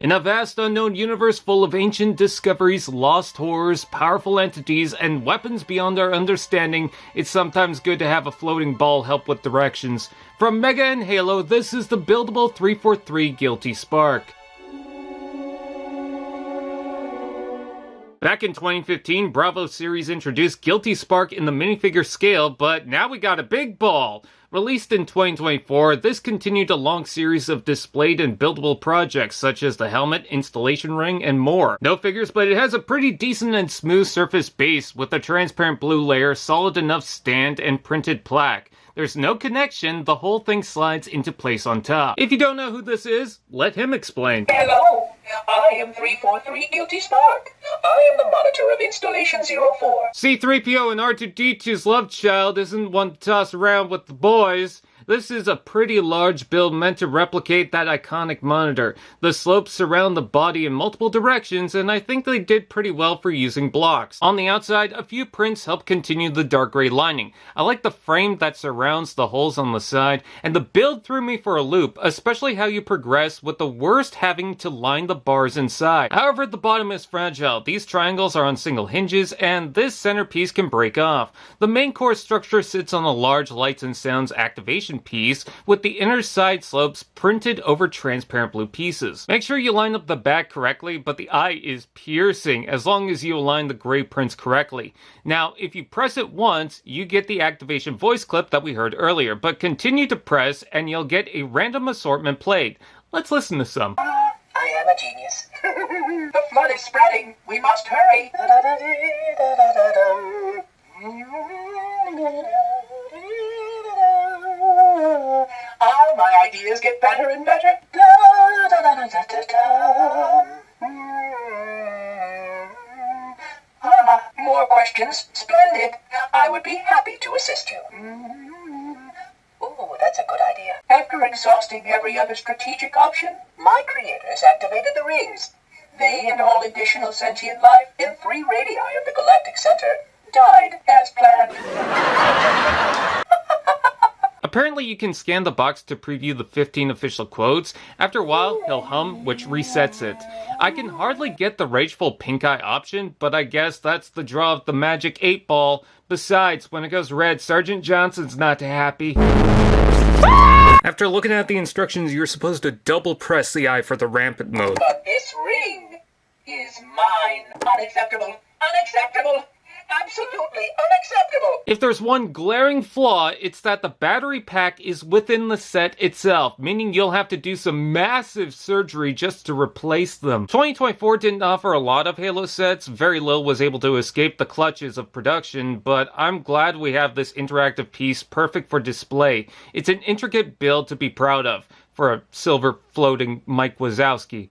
In a vast unknown universe full of ancient discoveries, lost horrors, powerful entities, and weapons beyond our understanding, it's sometimes good to have a floating ball help with directions. From Mega and Halo, this is the buildable 343 Guilty Spark. Back in 2015, Bravo series introduced Guilty Spark in the minifigure scale, but now we got a big ball! Released in 2024, this continued a long series of displayed and buildable projects such as the helmet, installation ring, and more. No figures, but it has a pretty decent and smooth surface base with a transparent blue layer, solid enough stand, and printed plaque. There's no connection, the whole thing slides into place on top. If you don't know who this is, let him explain. Hello, I am 343 Guilty Spark. I am the monitor of Installation 04. C-3PO and R2-D2's love child isn't one to toss around with the boys. This is a pretty large build meant to replicate that iconic monitor. The slopes surround the body in multiple directions, and I think they did pretty well for using blocks. On the outside, a few prints help continue the dark gray lining. I like the frame that surrounds the holes on the side, and the build threw me for a loop, especially how you progress, with the worst having to line the bars inside. However, the bottom is fragile. These triangles are on single hinges, and this centerpiece can break off. The main core structure sits on a large lights and sounds activation piece with the inner side slopes printed over transparent blue pieces. Make sure you line up the back correctly, but the eye is piercing as long as you align the gray prints correctly. Now, if you press it once, you get the activation voice clip that we heard earlier, but continue to press and you'll get a random assortment played. Let's listen to some. I am a genius. The flood is spreading. We must hurry. All my ideas get better and better. More questions? Splendid. I would be happy to assist you. Ooh, that's a good idea. After exhausting every other strategic option, my creators activated the rings. They and all additional sentient life in 3 radii of the galactic center died as planned. Apparently you can scan the box to preview the 15 official quotes. After a while, he'll hum, which resets it. I can hardly get the rageful pink eye option, but I guess that's the draw of the magic 8-ball. Besides, when it goes red, Sergeant Johnson's not happy. After looking at the instructions, you're supposed to double press the eye for the Rampant mode. But this ring is mine. Unacceptable. Unacceptable. Absolutely unacceptable! If there's one glaring flaw, it's that the battery pack is within the set itself, meaning you'll have to do some massive surgery just to replace them. 2024 didn't offer a lot of Halo sets, very little was able to escape the clutches of production, but I'm glad we have this interactive piece perfect for display. It's an intricate build to be proud of, for a silver floating Mike Wazowski.